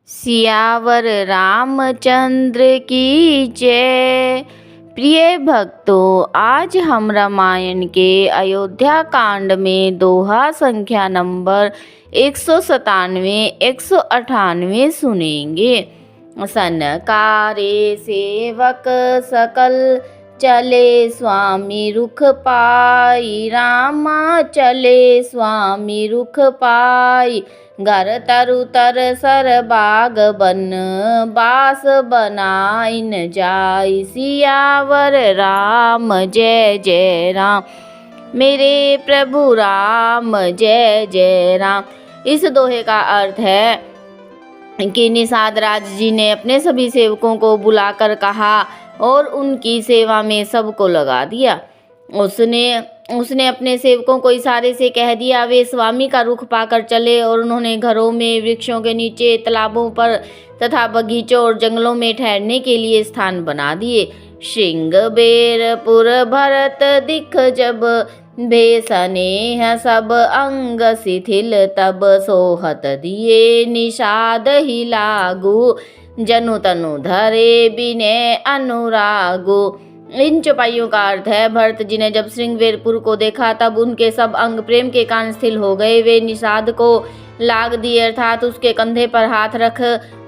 सियावर रामचंद्र की जय। प्रिय भक्तों, आज हम रामायण के अयोध्या कांड में दोहा संख्या नंबर 197 198 सुनेंगे। सनकारे सेवक सकल, चले स्वामी रुख पाई। रामा चले स्वामी रुख पाई। घर तरु तर सर बाग बन, बास बनाइन जाई। सियावर राम जय जय राम, मेरे प्रभु राम जय जय राम। इस दोहे का अर्थ है कि निषाद राज जी ने अपने सभी सेवकों को बुलाकर कहा और उनकी सेवा में सबको लगा दिया। उसने अपने सेवकों को इशारे से कह दिया। वे स्वामी का रुख पाकर चले और उन्होंने घरों में, वृक्षों के नीचे, तालाबों पर तथा बगीचों और जंगलों में ठहरने के लिए स्थान बना दिए। श्रृंगबेरपुर भरत दिख जब, भेसनेह सब अंग शिथिल। तब सोहत दिए निषाद ही लागू, जनु तनु धरे बिने अनुरागु। इन चौपाइयों का अर्थ है, भरत जी ने जब श्रृंगबेरपुर को देखा तब उनके सब अंग प्रेम के कारण स्थिर हो गए। वे निषाद को लाग दिए, अर्थात उसके कंधे पर हाथ रख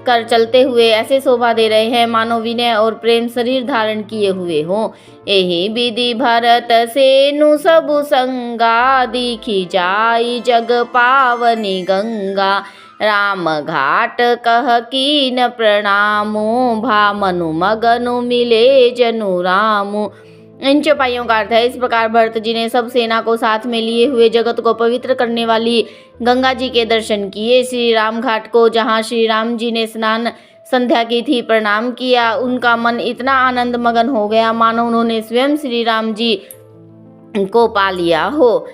कर चलते हुए ऐसे शोभा दे रहे हैं मानो विनय और प्रेम शरीर धारण किए हुए हों। एहि विधि भरत सेनु सबु संगा, दीखी जाई जग पावनी गंगा। राम घाट कह कीन प्रणामो, भामनु मगनु मिले जनु रामु। इन चौपाइयों का अर्थ है, इस प्रकार भरत जी ने सब सेना को साथ में लिए हुए जगत को पवित्र करने वाली गंगा जी के दर्शन किए। श्री राम घाट को, जहाँ श्री राम जी ने स्नान संध्या की थी, प्रणाम किया। उनका मन इतना आनंद मगन हो गया मानो उन्होंने स्वयं श्री राम जी को पा लिया हो।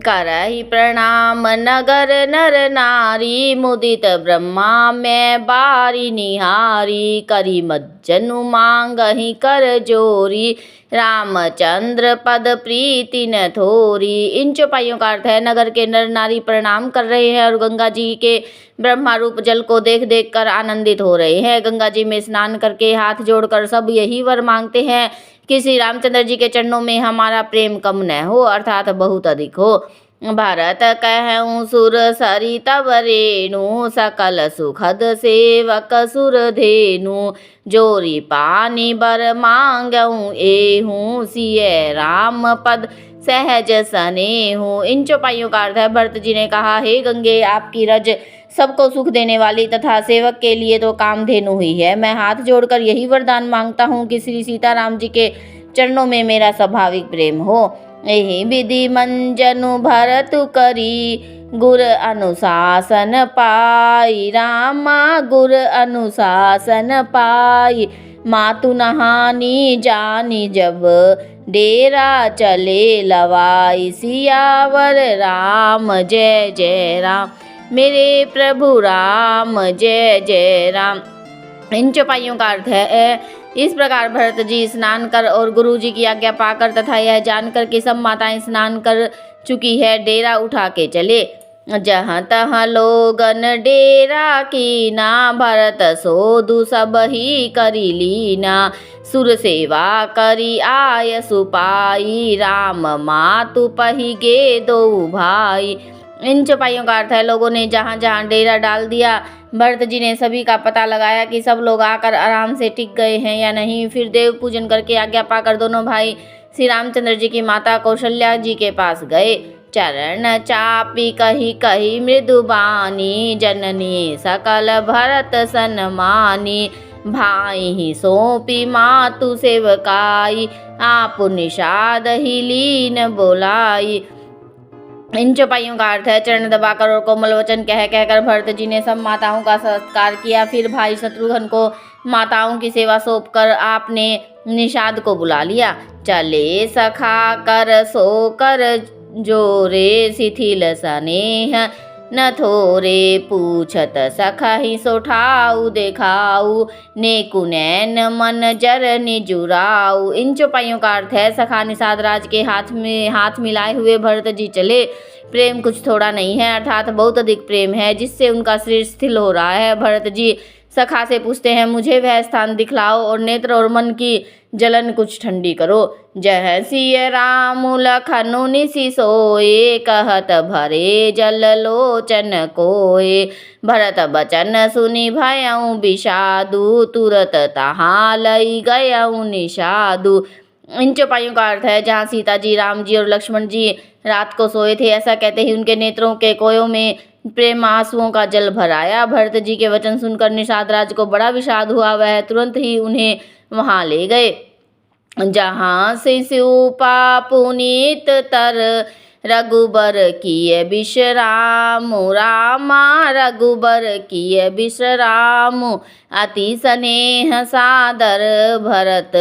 करहि प्रणाम नगर नर नारी, मुदित ब्रह्मा मैं बारी निहारी। करी मज्जनु मांगहि कर जोरी, रामचंद्र पद प्रीति न थोरी। इन चौपाइयों का अर्थ है, नगर के नर नारी प्रणाम कर रहे हैं और गंगा जी के ब्रह्मा रूप जल को देख देख कर आनंदित हो रहे हैं। गंगा जी में स्नान करके हाथ जोड़कर सब यही वर मांगते हैं कि श्री रामचंद्र जी के चरणों में हमारा प्रेम कम न हो, अर्थात बहुत अधिक हो। भरत कहऊँ सुर सरी तब रेणु, सकल सुखद सेवक सुर धेनु। जोरी पानी बर मांगऊँ एहूँ, सिय राम पद सहज सनेहू। इन चौपाइयों का अर्थ है, भरत जी ने कहा, हे गंगे, आपकी रज सबको सुख देने वाली तथा सेवक के लिए तो कामधेनु ही है। मैं हाथ जोड़कर यही वरदान मांगता हूँ कि श्री सीताराम जी के चरणों में मेरा स्वाभाविक प्रेम हो। एहि विधि मंजनु भरतु करी, गुर अनुशासन पाई। रामा गुर अनुशासन पाई। मातु नहानी जानी जब, डेरा चले लवाई। सियावर राम जय जय राम, मेरे प्रभु राम जय जय राम। इन चौपाइयों का अर्थ है, इस प्रकार भरत जी स्नान कर और गुरु जी की आज्ञा पाकर तथा यह जानकर कि सब माताएं स्नान कर चुकी है, डेरा उठा के चले। जहाँ तहाँ लोगन डेरा कीना, भरत सोधु सब ही करी लीना। सुर सेवा करी आय सुपाई, राम मातु पही गे दो भाई। इन चौपाइयों का अर्थ है, लोगों ने जहाँ जहाँ डेरा डाल दिया, भरत जी ने सभी का पता लगाया कि सब लोग आकर आराम से टिक गए हैं या नहीं। फिर देव पूजन करके आज्ञा पाकर दोनों भाई श्री रामचंद्र जी की माता कौशल्या जी के पास गए। चरण चापी कही कही मृदुबानी, जननी सकल भरत सन्मानी। भाई ही सौंपी मातु सेवकाई, आप निषाद ही लीन बोलाई। इन चौपाइयों का अर्थ है, चरण दबाकर और कोमल वचन कह कहकर भरत जी ने सब माताओं का सत्कार किया। फिर भाई शत्रुघ्न को माताओं की सेवा सौंपकर आपने निषाद को बुला लिया। चले सखा कर सो कर जोरे, शिथिल सनेह न थोरे पूछत सखहि सोठाऊ देखाऊ, नेकु नैन मन जर निजुराऊ। इन चौपाइयों का अर्थ है, सखा निषाद राज के हाथ मिलाए हुए भरत जी चले। प्रेम कुछ थोड़ा नहीं है, अर्थात बहुत अधिक प्रेम है, जिससे उनका शरीर शिथिल हो रहा है। भरत जी सखा से पूछते हैं, मुझे वह स्थान दिखलाओ और नेत्र और मन की जलन कुछ ठंडी करो। जह सिय राम लखनु निसि सोए, कहत भरे जल लोचन कोय। भरत बचन सुनि भयउ विषादु, तुरत तहाँ लई गयउ निषादु। इन चौपाइयों का अर्थ है, जहाँ सीता जी, राम जी और लक्ष्मण जी रात को सोए थे, ऐसा कहते ही उनके नेत्रों के कोयों में प्रेम आंसुओं का जल भर आया। भरत जी के वचन सुनकर निषाद राज को बड़ा विषाद हुआ। वह तुरंत ही उन्हें वहां ले गए, जहाँ से शिवपा पुनीत तर रघुबर किए विश्राम। रामा रघुबर किए विश्राम, अति स्नेह सादर भरत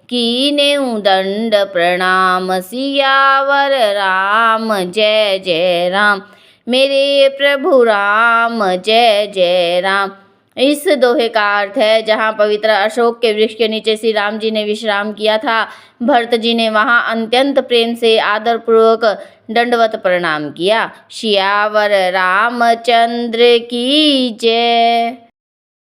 कीनेउ दंड प्रणाम। सियावर राम जय जय राम, मेरे प्रभु राम जय जय राम। इस दोहे का अर्थ है, जहाँ पवित्र अशोक के वृक्ष के नीचे श्री राम जी ने विश्राम किया था, भरत जी ने वहाँ अत्यंत प्रेम से आदर पूर्वक दंडवत प्रणाम किया। सियावर रामचंद्र की जय।